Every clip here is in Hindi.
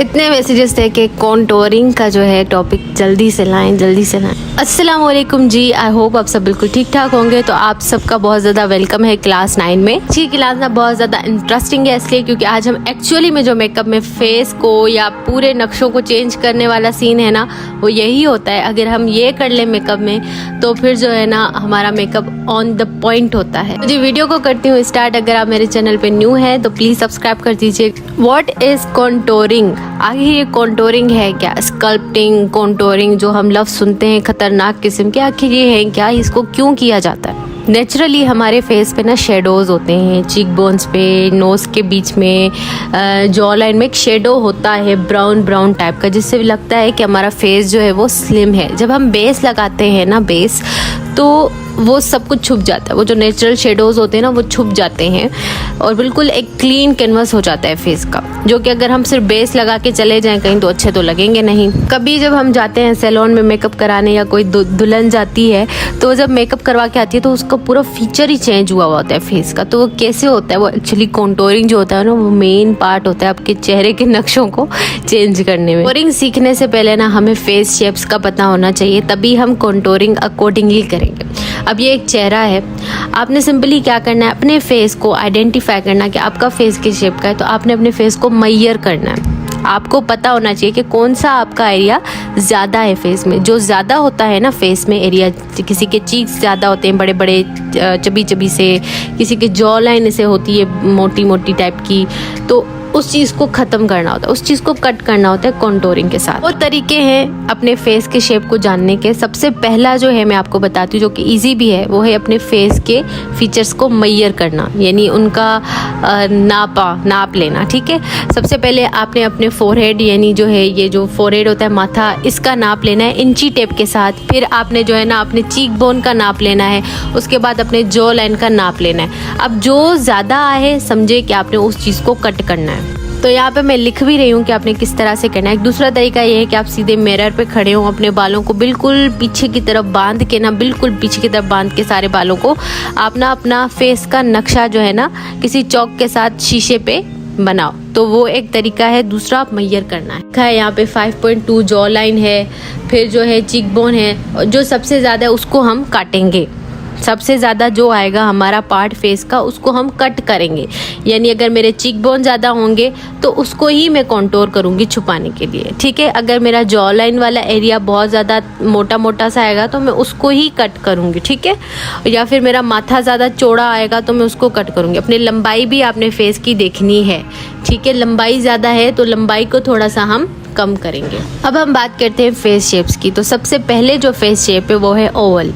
इतने मैसेजेस थे कि कॉन्टोरिंग का जो है टॉपिक जल्दी से लाएं। अस्सलाम वालेकुम जी, आई होप आप सब बिल्कुल ठीक ठाक होंगे। तो आप सबका बहुत ज़्यादा वेलकम है क्लास 9 में। जी क्लास ना बहुत ज़्यादा इंटरेस्टिंग है इसलिए क्योंकि आज हम एक्चुअली में जो मेकअप में फेस को या पूरे नक्शों को चेंज करने वाला सीन है ना, वो यही होता है। अगर हम ये कर लें मेकअप में तो फिर जो है ना हमारा मेकअप ऑन द पॉइंट होता है। तो जी वीडियो को करती हूँ स्टार्ट। अगर आप मेरे चैनल पे न्यू है तो प्लीज़ सब्सक्राइब कर दीजिए। What is contouring? आखिर ये कॉन्टोरिंग है क्या? स्कल्पटिंग, कॉन्टोरिंग जो हम लफ्ज़ सुनते हैं खतरनाक किस्म के, आखिर ये है क्या? इसको क्यों किया जाता है? नेचुरली हमारे फेस पे ना शेडोज़ होते हैं, चीक बोन्स पे, नोज़ के बीच में, जॉ लाइन में एक शेडो होता है ब्राउन टाइप का, जिससे लगता है कि हमारा फेस जो है वो स्लिम है। जब हम बेस लगाते हैं ना बेस, तो वो सब कुछ छुप जाता है। वो जो नेचुरल शेडोज़ होते हैं ना वो छुप जाते हैं और बिल्कुल एक क्लीन कैनवस हो जाता है फेस का, जो कि अगर हम सिर्फ बेस लगा के चले जाएं कहीं तो अच्छे तो लगेंगे नहीं। कभी जब हम जाते हैं सैलून में मेकअप कराने या कोई दुल्हन जाती है तो जब मेकअप करवा के आती है तो उसका पूरा फीचर ही चेंज हुआ होता है फेस का। तो वो कैसे होता है? वो एक्चुअली कॉन्टोरिंग जो होता है ना वो मेन पार्ट होता है आपके चेहरे के नक्शों को चेंज करने में। कॉन्टोरिंग सीखने से पहले ना हमें फेस शेप्स का पता होना चाहिए, तभी हम कॉन्टोरिंग अकॉर्डिंगली करेंगे। अब ये एक चेहरा है, आपने सिंपली क्या करना है, अपने फेस को आइडेंटिफाई करना कि आपका फेस किस शेप का है। तो आपने अपने फेस को मेजर करना है। आपको पता होना चाहिए कि कौन सा आपका एरिया ज़्यादा है फेस में। जो ज़्यादा होता है ना फेस में एरिया, किसी के चीक्स ज़्यादा होते हैं बड़े बड़े चबी से, किसी के जॉ लाइन से होती है मोटी टाइप की, तो उस चीज़ को ख़त्म करना होता है, उस चीज़ को कट करना होता है कॉन्टोरिंग के साथ। और तरीके हैं अपने फेस के शेप को जानने के। सबसे पहला जो है मैं आपको बताती हूँ, जो कि इजी भी है, वो है अपने फेस के फीचर्स को मेजर करना, यानी उनका नाप लेना। ठीक है, सबसे पहले आपने अपने फोरहेड, यानी जो है ये जो फोरहेड होता है माथा, इसका नाप लेना है इंची टेप के साथ। फिर आपने जो है ना अपने चीक बोन का नाप लेना है, उसके बाद अपने जॉ लाइन का नाप लेना है। अब जो ज़्यादा आए समझे कि आपने उस चीज़ को कट करना है। तो यहाँ पे मैं लिख भी रही हूँ कि आपने किस तरह से करना है। एक दूसरा तरीका ये है कि आप सीधे मिरर पे खड़े हो, अपने बालों को बिल्कुल पीछे की तरफ बांध के ना, बिल्कुल पीछे की तरफ बांध के सारे बालों को आप ना अपना फेस का नक्शा जो है ना किसी चौक के साथ शीशे पे बनाओ। तो वो एक तरीका है। दूसरा आप मेजर करना है। यहाँ पे 5.2 जॉ लाइन है, फिर जो है चीक बोन है, जो सबसे ज़्यादा है उसको हम काटेंगे। सबसे ज़्यादा जो आएगा हमारा पार्ट फेस का उसको हम कट करेंगे, यानी अगर मेरे चीक बोन ज़्यादा होंगे तो उसको ही मैं कॉन्टोर करूँगी छुपाने के लिए। ठीक है, अगर मेरा जॉ लाइन वाला एरिया बहुत ज़्यादा मोटा सा आएगा तो मैं उसको ही कट करूँगी। ठीक है, या फिर मेरा माथा ज़्यादा चौड़ा आएगा तो मैं उसको कट करूँगी। अपनी लंबाई भी आपने फेस की देखनी है। ठीक है, लंबाई ज़्यादा है तो लंबाई को थोड़ा सा हम कम करेंगे। अब हम बात करते हैं फेस शेप्स की। तो सबसे पहले जो फेस शेप है वो है ओवल।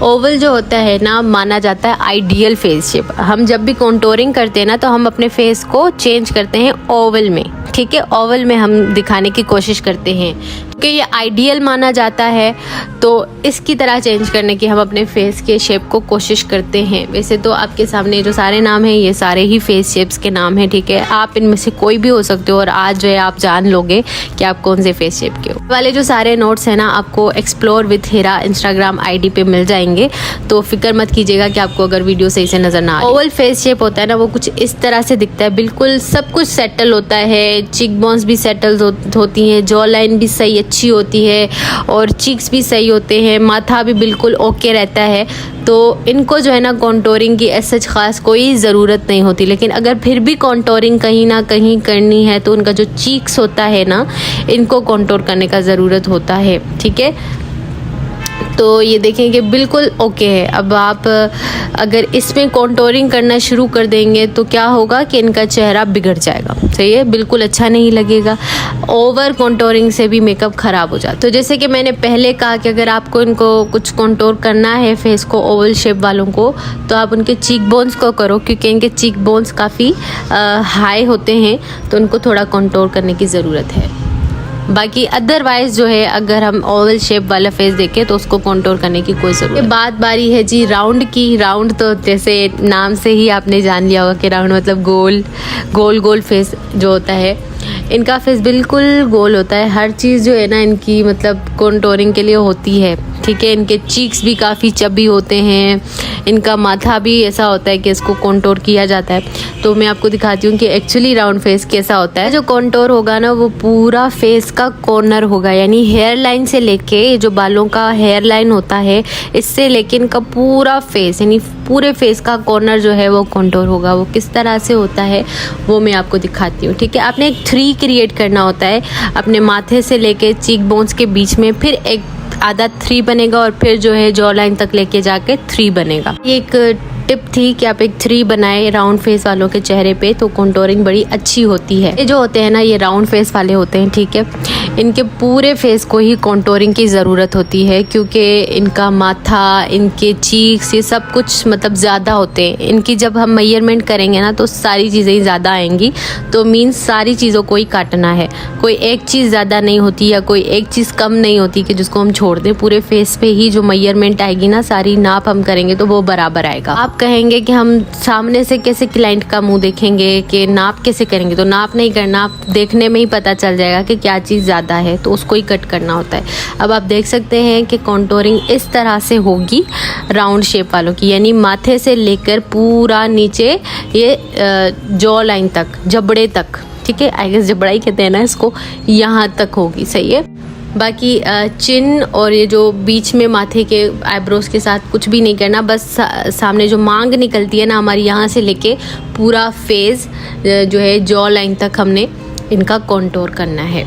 ओवल जो होता है ना माना जाता है आइडियल फेस शेप। हम जब भी कॉन्टोरिंग करते हैं ना तो हम अपने फेस को चेंज करते हैं ओवल में। ठीक है, ओवल में हम दिखाने की कोशिश करते हैं क्योंकि ये आइडियल माना जाता है, तो इसकी तरह चेंज करने की हम अपने फेस के शेप को कोशिश करते हैं। वैसे तो आपके सामने जो सारे नाम हैं ये सारे ही फेस शेप्स के नाम हैं। ठीक है, आप इनमें से कोई भी हो सकते हो और आज जो है आप जान लोगे कि आप कौन से फेस शेप के हो। वाले जो सारे नोट्स हैं ना आपको explore with Hira Instagram ID पे मिल जाएंगे, तो फिक्र मत कीजिएगा कि आपको अगर वीडियो सही से नजर ना आए। ओवल फेस शेप होता है ना वो कुछ इस तरह से दिखता है, बिल्कुल सब कुछ सेटल होता है, चीक बोन्स भी सेटल होती हैं, जॉ लाइन भी सही अच्छी होती है और चीक्स भी सही होते हैं, माथा भी बिल्कुल ओके रहता है। तो इनको जो है ना कॉन्टोरिंग की ऐसे खास कोई ज़रूरत नहीं होती। लेकिन अगर फिर भी कॉन्टोरिंग कहीं ना कहीं करनी है तो उनका जो चीक्स होता है ना इनको कॉन्टोर करने का ज़रूरत होता है। ठीक है, तो ये देखें कि बिल्कुल ओके है। अब आप अगर इसमें कॉन्टोरिंग करना शुरू कर देंगे तो क्या होगा कि इनका चेहरा बिगड़ जाएगा। सही है, बिल्कुल अच्छा नहीं लगेगा। ओवर कॉन्टोरिंग से भी मेकअप ख़राब हो जाता है। तो जैसे कि मैंने पहले कहा कि अगर आपको इनको कुछ कॉन्टोर करना है फेस को, ओवल शेप वालों को, तो आप उनके चीक बोन्स को करो क्योंकि इनके चीक बोन्स काफ़ी हाई होते हैं, तो उनको थोड़ा कॉन्टोर करने की ज़रूरत है। बाकी अदरवाइज जो है अगर हम ओवल शेप वाला फेस देखें तो उसको कॉन्टोर करने की कोई ज़रूरत नहीं। बात बारी है जी राउंड की। राउंड तो जैसे नाम से ही आपने जान लिया होगा कि राउंड मतलब गोल फेस जो होता है। इनका फेस बिल्कुल गोल होता है। हर चीज़ जो है ना इनकी मतलब कॉन्टोरिंग के लिए होती है। ठीक है। इनके चीक्स भी काफ़ी चबी होते हैं, इनका माथा भी ऐसा होता है कि इसको कॉन्टोर किया जाता है। तो मैं आपको दिखाती हूँ कि एक्चुअली राउंड फेस कैसा होता है। जो कॉन्टोर होगा ना वो पूरा फेस का कॉर्नर होगा, यानी हेयर लाइन से लेके जो बालों का हेयर लाइन होता है इससे लेके इनका पूरा फेस, यानी पूरे फेस का कॉर्नर जो है वो कॉन्टोर होगा। वो किस तरह से होता है वो मैं आपको दिखाती हूँ, ठीक है। आपने एक 3 क्रिएट करना होता है अपने माथे से लेके चीक बोन्स के बीच में, फिर एक आधा 3 बनेगा और फिर जो है जॉ लाइन तक लेके जाके 3 बनेगा। ये एक टिप थी कि आप एक 3 बनाए राउंड फेस वालों के चेहरे पे, तो कॉन्टोरिंग बड़ी अच्छी होती है। ये जो होते हैं ना, ये राउंड फेस वाले होते हैं, ठीक है। इनके पूरे फेस को ही कॉन्टोरिंग की ज़रूरत होती है क्योंकि इनका माथा, इनके चीक्स, ये सब कुछ मतलब ज़्यादा होते हैं। इनकी जब हम मेजरमेंट करेंगे ना तो सारी चीज़ें ज़्यादा आएंगी, तो मीन्स सारी चीज़ों को ही काटना है। कोई एक चीज़ ज़्यादा नहीं होती या कोई एक चीज़ कम नहीं होती कि जिसको हम छोड़ दें। पूरे फेस पे ही जो मेजरमेंट आएगी ना, सारी नाप हम करेंगे तो वो बराबर आएगा। आप कहेंगे कि हम सामने से कैसे क्लाइंट का मुंह देखेंगे, कि नाप कैसे करेंगे, तो नाप नहीं करना, आप देखने में ही पता चल जाएगा कि क्या चीज़ ज़्यादा है, तो उसको ही कट करना होता है। अब आप देख सकते हैं कि कॉन्टोरिंग इस तरह से होगी राउंड शेप वालों की, यानी माथे से लेकर पूरा नीचे ये जॉ लाइन तक, जबड़े तक, ठीक है। आई गेस जबड़ा ही कहते हैं ना इसको, यहाँ तक होगी, सही है। बाकी चिन और ये जो बीच में माथे के आईब्रोज के साथ कुछ भी नहीं करना, बस सामने जो मांग निकलती है ना हमारी, यहाँ से लेके पूरा फेस जो है जॉ लाइन तक हमने इनका कॉन्टोर करना है।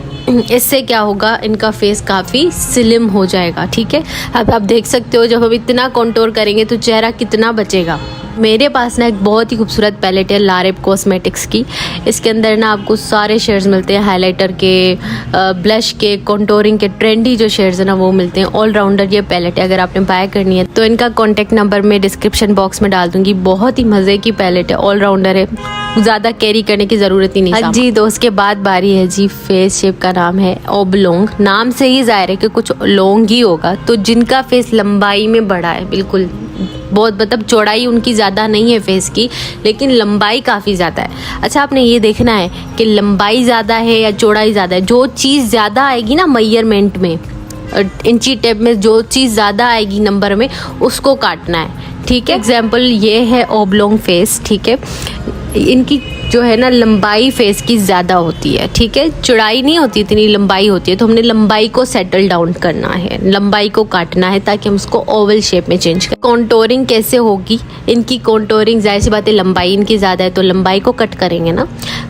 इससे क्या होगा, इनका फेस काफ़ी स्लिम हो जाएगा, ठीक है। अब आप देख सकते हो जब हम इतना कॉन्टोर करेंगे तो चेहरा कितना बचेगा। मेरे पास ना एक बहुत ही खूबसूरत पैलेट है लारेब कॉस्मेटिक्स की। इसके अंदर ना आपको सारे शेड्स मिलते हैं, हाइलाइटर के, ब्लश के, कॉन्टोरिंग के, ट्रेंडी जो शेड्स है ना वो मिलते हैं। ऑलराउंडर ये पैलेट है, अगर आपने बाय करनी है तो इनका कॉन्टैक्ट नंबर मैं डिस्क्रिप्शन बॉक्स में डाल दूंगी। बहुत ही मज़े की पैलेट है, ऑलराउंडर है, ज़्यादा कैरी करने की ज़रूरत ही नहीं। हाँ जी, तो उसके बाद बारी है जी फेस शेप का नाम है ओब्लोंग। नाम से ही जाहिर है कि कुछ लोंग ही होगा। तो जिनका फेस लंबाई में बड़ा है, बिल्कुल बहुत मतलब चौड़ाई उनकी ज़्यादा नहीं है फेस की, लेकिन लंबाई काफ़ी ज़्यादा है। अच्छा, आपने ये देखना है कि लंबाई ज़्यादा है या चौड़ाई ज़्यादा है। जो चीज़ ज़्यादा आएगी ना मेजरमेंट में, इंची टेप में जो चीज़ ज़्यादा आएगी नंबर में, उसको काटना है, ठीक है। एग्जाम्पल ये है ओब्लोंग फेस, ठीक है। इनकी जो है ना लंबाई फेस की ज़्यादा होती है, ठीक है, चौड़ाई नहीं होती, इतनी लंबाई होती है। तो हमने लंबाई को सेटल डाउन करना है, लंबाई को काटना है ताकि हम उसको ओवल शेप में चेंज करें। कॉन्टोरिंग कैसे होगी इनकी? कॉन्टोरिंग जाहिर सी बात है, लंबाई इनकी ज़्यादा है तो लंबाई को कट करेंगे ना।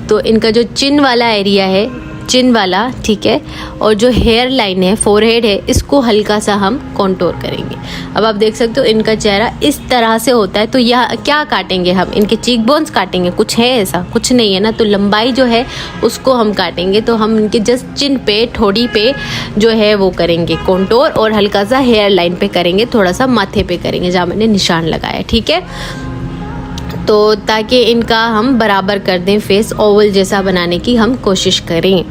तो इनका जो चिन वाला एरिया है, चिन वाला, ठीक है, और जो हेयर लाइन है, फोरहेड है, इसको हल्का सा हम कॉन्टोर करेंगे। अब आप देख सकते हो इनका चेहरा इस तरह से होता है। तो यह क्या काटेंगे हम? इनके चीक बोन्स काटेंगे? कुछ है ऐसा? कुछ नहीं है ना। तो लंबाई जो है उसको हम काटेंगे। तो हम इनके जस्ट चिन पे, ठोड़ी पे जो है वो करेंगे कॉन्टोर, और हल्का सा हेयर लाइन पे करेंगे, थोड़ा सा माथे पे करेंगे जहाँ मैंने निशान लगाया, ठीक है। तो ताकि इनका हम बराबर कर दें, फेस ओवल जैसा बनाने की हम कोशिश करें।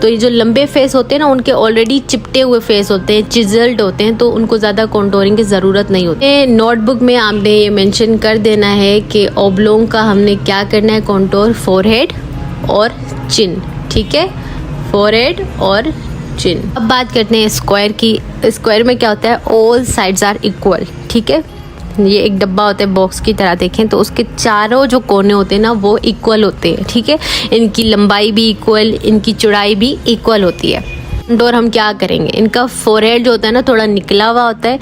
तो ये जो लंबे फेस होते हैं ना, उनके ऑलरेडी चिपटे हुए फेस होते हैं, चिजल्ड होते हैं, तो उनको ज़्यादा कॉन्टोरिंग की ज़रूरत नहीं होती। नोटबुक में आपने ये मेंशन कर देना है कि ओब्लोंग का हमने क्या करना है, कॉन्टोर फोरहेड और चिन, ठीक है, फोरहेड और चिन। अब बात करते हैं स्क्वायर की। स्क्वायर में क्या होता है, ऑल साइड्स आर इक्वल, ठीक है। ये एक डब्बा होता है बॉक्स की तरह, देखें तो उसके चारों जो कोने होते हैं ना वो इक्वल होते हैं, ठीक है। इनकी लंबाई भी इक्वल, इनकी चौड़ाई भी इक्वल होती है। कॉन्टोर हम क्या करेंगे, इनका फोरहेड जो होता है ना थोड़ा निकला हुआ होता है,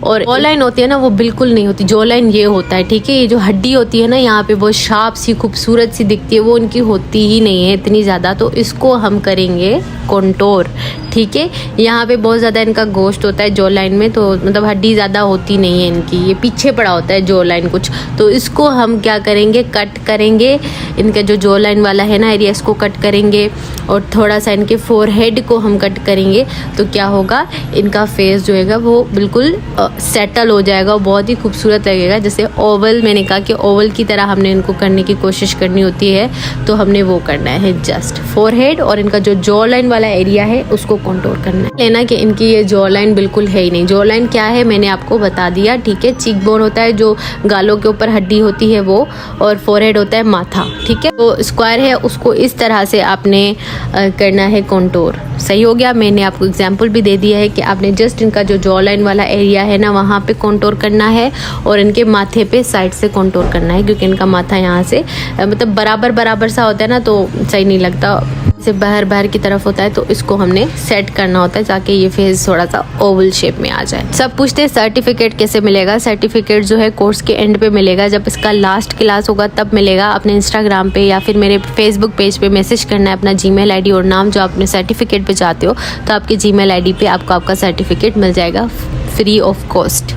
और जॉ लाइन होती है ना वो बिल्कुल नहीं होती। जॉ लाइन ये होता है, ठीक है। ये जो हड्डी होती है ना यहाँ पे वो शार्प सी, खूबसूरत सी दिखती है, वो इनकी होती ही नहीं है इतनी ज़्यादा। तो इसको हम करेंगे कॉन्टोर, ठीक है। यहाँ पे बहुत ज़्यादा इनका गोश्त होता है जॉ लाइन में, तो मतलब हड्डी ज़्यादा होती नहीं है इनकी, ये पीछे पड़ा होता है जॉ लाइन कुछ। तो इसको हम क्या करेंगे, कट करेंगे। इनका जो जॉ लाइन वाला है ना एरिया, इसको कट करेंगे, और थोड़ा सा इनके फोरहेड को हम कट करेंगे। तो क्या होगा, इनका फेस जो है वो बिल्कुल सेटल हो जाएगा, बहुत ही खूबसूरत लगेगा। जैसे ओवल, मैंने कहा कि ओवल की तरह हमने इनको करने की कोशिश करनी होती है, तो हमने वो करना है। जस्ट फोरहेड और इनका जो जॉ लाइन वाला एरिया है उसको कंटूर करना है। लेना कि इनकी ये जॉ लाइन बिल्कुल है ही नहीं। जॉ लाइन क्या है मैंने आपको बता दिया, ठीक है। चीक बोन होता है जो गालों के ऊपर हड्डी होती है वो, और फोरहेड होता है माथा, ठीक है। तो स्क्वायर है उसको इस तरह से आपने करना है कंटूर। सही हो गया। मैंने आपको एग्जांपल भी दे दिया है कि आपने जस्ट इनका जो जॉ लाइन वाला एरिया है ना वहाँ पे कंटूर करना है, और इनके माथे पे साइड से कंटूर करना है, क्योंकि इनका माथा यहाँ से मतलब बराबर बराबर सा होता है ना, तो सही नहीं लगता। से बाहर की तरफ होता है, तो इसको हमने सेट करना होता है ताकि ये फेस थोड़ा सा ओवल शेप में आ जाए। सब पूछते हैं सर्टिफिकेट कैसे मिलेगा। सर्टिफिकेट जो है कोर्स के एंड पे मिलेगा, जब इसका लास्ट क्लास होगा तब मिलेगा। अपने इंस्टाग्राम पे या फिर मेरे फेसबुक पेज पे मैसेज करना है अपना जीमेल आईडी और नाम जो आपने सर्टिफिकेट पे चाहते हो, तो आपके जीमेल आईडी पे आपको आपका सर्टिफिकेट मिल जाएगा फ्री ऑफ कॉस्ट।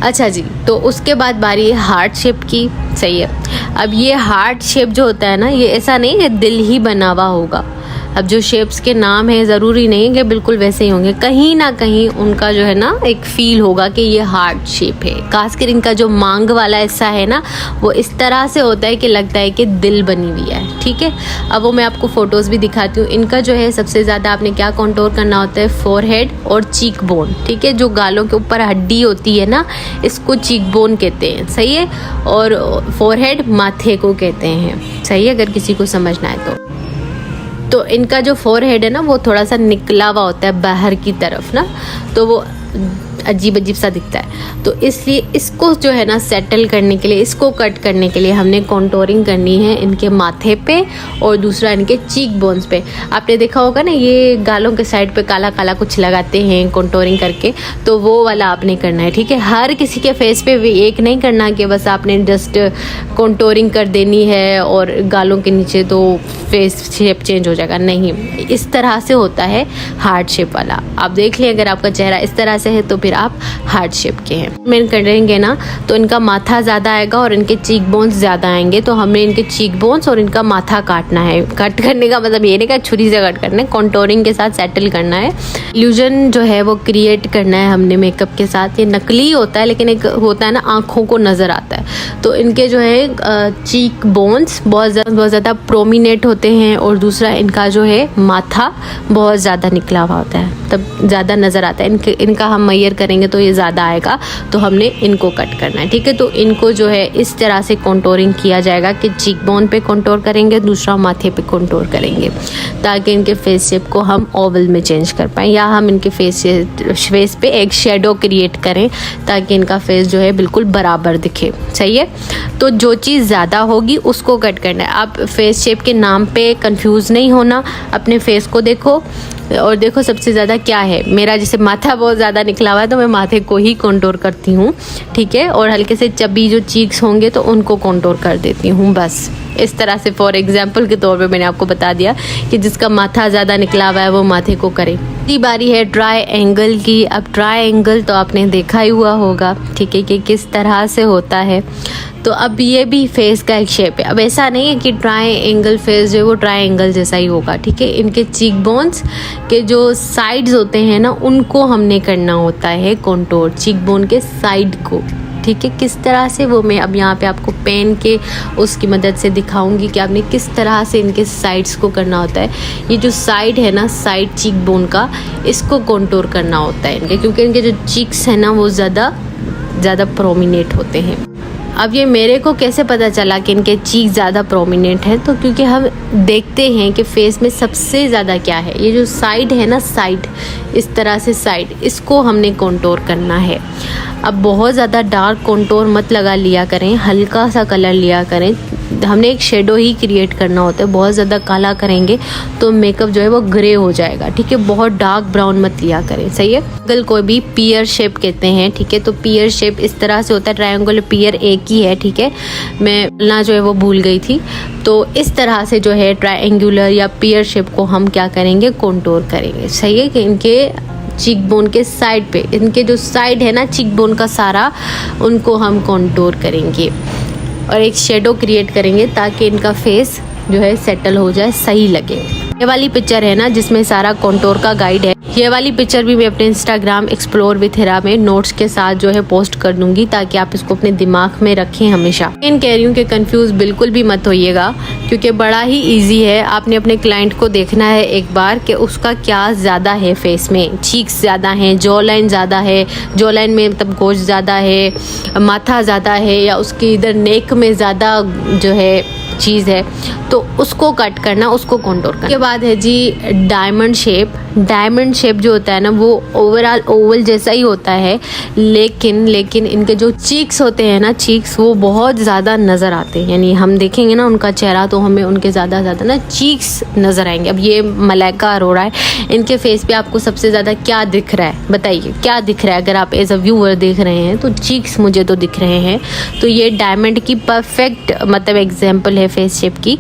अच्छा जी, तो उसके बाद बारी है हार्ट शेप की। सही है। अब ये हार्ट शेप जो होता है ना, ये ऐसा नहीं है दिल ही बना हुआ होगा। अब जो शेप्स के नाम है ज़रूरी नहीं कि बिल्कुल वैसे ही होंगे, कहीं ना कहीं उनका जो है ना एक फील होगा कि ये हार्ट शेप है। खासकर इनका जो मांग वाला हिस्सा है ना, वो इस तरह से होता है कि लगता है कि दिल बनी हुई है, ठीक है। अब वो मैं आपको फ़ोटोज़ भी दिखाती हूँ। इनका जो है सबसे ज़्यादा आपने क्या कंटूर करना होता है, फोरहेड और चीक बोन, ठीक है। जो गालों के ऊपर हड्डी होती है ना, इसको चीक बोन कहते हैं, सही है। और फोरहेड माथे को कहते हैं, सही है, अगर किसी को समझना है तो इनका जो फोरहेड है ना वो थोड़ा सा निकला हुआ होता है बाहर की तरफ ना, तो वो अजीब अजीब सा दिखता है। तो इसलिए इसको जो है ना सेटल करने के लिए, इसको कट करने के लिए हमने कंटूरिंग करनी है इनके माथे पे और दूसरा इनके चीक बोन्स पे। आपने देखा होगा ना ये गालों के साइड पे काला काला कुछ लगाते हैं कंटूरिंग करके, तो वो वाला आपने करना है, ठीक है। हर किसी के फेस पे भी एक नहीं करना कि बस आपने जस्ट कंटूरिंग कर देनी है और गालों के नीचे तो फेस शेप चेंज हो जाएगा, नहीं। इस तरह से होता है हार्ट शेप वाला। आप देख लें, अगर आपका चेहरा इस तरह से है तो फिर आप हार्ट शेप के हैं। मैं करेंगे ना तो इनका माथा ज़्यादा आएगा और इनके चीक बोन्स ज़्यादा आएंगे, तो हमने इनके चीक बोन्स और इनका माथा काटना है। कट करने का मतलब ये नहीं कि छुरी से कट करना है, कंटूरिंग के साथ सेटल करना है। इल्यूजन जो है वो क्रिएट करना है हमने मेकअप के साथ। ये नकली होता है, लेकिन एक होता है ना आँखों को नज़र आता है। तो इनके जो है चीक बोन्स बहुत ज़्यादा प्रोमिनेट होते हैं, और दूसरा इनका जो है माथा बहुत ज़्यादा निकला हुआ होता है, तब ज़्यादा नज़र आता है। इनका हम मैयर करेंगे तो ये ज़्यादा आएगा, तो हमने इनको कट करना है, ठीक है। तो इनको जो है इस तरह से कंटूरिंग किया जाएगा कि चीक बोन पे कंटूर करेंगे, दूसरा माथे पे कंटूर करेंगे, ताकि इनके फेस शेप को हम ओवल में चेंज कर पाएँ, या हम इनके फेस पे एक शेडो क्रिएट करें ताकि इनका फेस जो है बिल्कुल बराबर दिखे, सही है। तो जो चीज़ ज़्यादा होगी उसको कट करना है। आप फेस शेप के नाम पे कंफ्यूज नहीं होना, अपने फेस को देखो और देखो सबसे ज़्यादा क्या है। मेरा जैसे माथा बहुत ज़्यादा निकला हुआ है तो मैं माथे को ही कंटूर करती हूँ, ठीक है। और हल्के से चबी जो चीक्स होंगे तो उनको कंटूर कर देती हूँ, बस इस तरह से। फॉर एग्जांपल के तौर पे मैंने आपको बता दिया कि जिसका माथा ज़्यादा निकला हुआ है वो माथे को करे। दूसरी बारी है ट्राई एंगल की। अब ट्राई एंगल तो आपने देखा ही हुआ होगा, ठीक है, कि किस तरह से होता है। तो अब ये भी फेस का एक शेप है। अब ऐसा नहीं है कि ट्राई एंगल फेस जो है वो ट्राई एंगल जैसा ही होगा, ठीक है। इनके चीक बोन्स के जो साइड्स होते हैं ना उनको हमने करना होता है कंटूर, चीक बोन के साइड को, ठीक है। किस तरह से वो मैं अब यहाँ पे आपको पेन के उसकी मदद से दिखाऊंगी कि आपने किस तरह से इनके साइड्स को करना होता है। ये जो साइड है ना, साइड चीक बोन का, इसको कंटूर करना होता है इनके, क्योंकि इनके जो चीक्स हैं ना वो ज़्यादा प्रोमिनेट होते हैं। अब ये मेरे को कैसे पता चला कि इनके चीक ज़्यादा प्रोमिनेंट है, तो क्योंकि हम देखते हैं कि फेस में सबसे ज़्यादा क्या है, ये जो साइड है ना, साइड इस तरह से साइड, इसको हमने कंटूर करना है। अब बहुत ज़्यादा डार्क कंटूर मत लगा लिया करें, हल्का सा कलर लिया करें। हमने एक शेडो ही क्रिएट करना होता है। बहुत ज़्यादा काला करेंगे तो मेकअप जो है वो ग्रे हो जाएगा, ठीक है। बहुत डार्क ब्राउन मत लिया करें, सही है। ट्रायंगल को भी पियर शेप कहते हैं, ठीक है। तो पियर शेप इस तरह से होता है, ट्रायंगल पियर एक ही है, ठीक है। मैं बोलना जो है वो भूल गई थी। तो इस तरह से जो है ट्रायंगुलर या पियर शेप को हम क्या करेंगे, कंटूर करेंगे, सही है। कि इनके चीक बोन के साइड पे, इनके जो साइड है ना चीक बोन का सारा, उनको हम कंटूर करेंगे और एक शेडो क्रिएट करेंगे ताकि इनका फेस जो है सेटल हो जाए, सही लगे। ये वाली पिक्चर है ना जिसमें सारा कॉन्टोर का गाइड है, ये वाली पिक्चर भी मैं अपने इंस्टाग्राम एक्सप्लोर विथ हिरा में नोट्स के साथ जो है पोस्ट कर दूंगी, ताकि आप इसको अपने दिमाग में रखें हमेशा। इन कह रही हूँ कि कंफ्यूज बिल्कुल भी मत होइएगा, क्योंकि बड़ा ही इजी है। आपने अपने क्लाइंट को देखना है एक बार कि उसका क्या ज़्यादा है फेस में, चीक्स ज़्यादा हैं, जॉ लाइन ज़्यादा है, जॉ लाइन में मतलब गोश्त ज़्यादा है, माथा ज़्यादा है, या उसकी इधर नेक में ज़्यादा जो है चीज़ है, तो उसको कट करना, उसको कॉन्टोर करना। उसके बाद है जी डायमंड शेप। डायमंड शेप जो होता है ना वो ओवरऑल ओवल जैसा ही होता है, लेकिन इनके जो चीक्स होते हैं ना, चीक्स वो बहुत ज़्यादा नज़र आते हैं। यानी हम देखेंगे ना उनका चेहरा तो हमें उनके ज़्यादा ना चीक्स नज़र आएंगे। अब ये मलाइका अरोड़ा है, इनके फेस पे आपको सबसे ज़्यादा क्या दिख रहा है, बताइए क्या दिख रहा है? अगर आप एज अ व्यूअर देख रहे हैं तो चीक्स मुझे तो दिख रहे हैं। तो ये डायमंड की परफेक्ट मतलब एग्जाम्पल है फेस शेप की,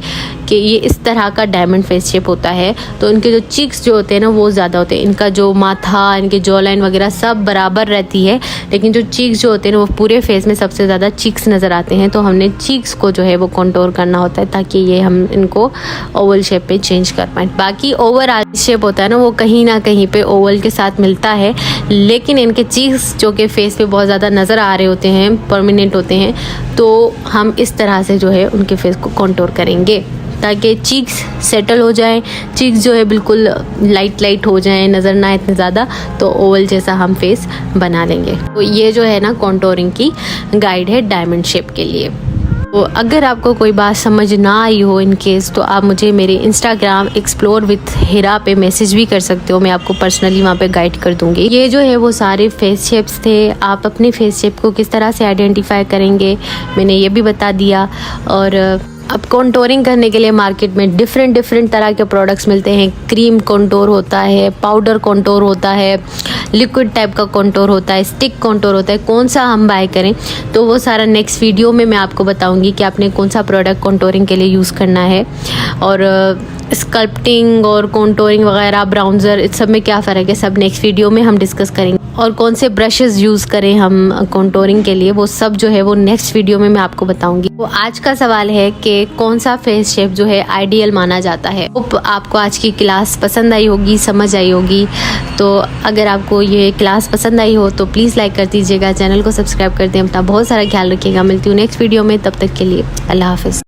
कि ये इस तरह का डायमंड फेस शेप होता है। तो इनके जो चीक्स जो होते हैं ना वो ज़्यादा होते हैं, इनका जो माथा, इनके जॉ लाइन वगैरह सब बराबर रहती है, लेकिन जो चीक्स जो होते हैं ना वो पूरे फेस में सबसे ज़्यादा चीक्स नज़र आते हैं। तो हमने चीक्स को जो है वो कॉन्टोर करना होता है, ताकि ये हम इनको ओवल शेप पे चेंज कर पाएँ। बाकी ओवरऑल शेप होता है ना वो कहीं ना कहीं पे ओवल के साथ मिलता है, लेकिन इनके चीक्स जो कि फेस पे बहुत ज़्यादा नज़र आ रहे होते हैं, परमानेंट होते हैं, तो हम इस तरह से जो है उनके फेस को कॉन्टोर करेंगे, ताकि चीक्स सेटल हो जाएं, चीक्स जो है बिल्कुल लाइट हो जाएं, नज़र ना इतने ज़्यादा, तो ओवल जैसा हम फेस बना लेंगे। तो ये जो है ना कॉन्टोरिंग की गाइड है डायमंड शेप के लिए। तो अगर आपको कोई बात समझ ना आई हो इन केस, तो आप मुझे मेरे इंस्टाग्राम एक्सप्लोर विथ हिरा पे मैसेज भी कर सकते हो, मैं आपको पर्सनली वहाँ पे गाइड कर दूँगी। ये जो है वो सारे फेस शेप्स थे। आप अपने फेस शेप को किस तरह से आइडेंटिफाई करेंगे मैंने ये भी बता दिया। और अब कॉन्टोरिंग करने के लिए मार्केट में डिफरेंट तरह के प्रोडक्ट्स मिलते हैं। क्रीम कॉन्टोर होता है, पाउडर कॉन्टोर होता है, लिक्विड टाइप का कॉन्टोर होता है, स्टिक कॉन्टोर होता है। कौन सा हम बाय करें, तो वो सारा नेक्स्ट वीडियो में मैं आपको बताऊंगी कि आपने कौन सा प्रोडक्ट कॉन्टोरिंग के लिए यूज़ करना है। और स्कल्पटिंग और कॉन्टोरिंग वगैरह, ब्राउन्जर, इस सब में क्या फ़र्क है, सब नेक्स्ट वीडियो में हम डिस्कस करेंगे। और कौन से ब्रशेस यूज़ करें हम कॉन्टोरिंग के लिए, वो सब जो है वो नेक्स्ट वीडियो में मैं आपको बताऊंगी। तो आज का सवाल है कि कौन सा फेस शेप जो है आइडियल माना जाता है। होप आपको आज की क्लास पसंद आई होगी, समझ आई होगी। तो अगर आपको ये क्लास पसंद आई हो तो प्लीज़ लाइक कर दीजिएगा, चैनल को सब्सक्राइब कर दें। अपना बहुत सारा ख्याल रखिएगा। मिलती हूँ नेक्स्ट वीडियो में, तब तक के लिए अल्लाह हाफ़िज़।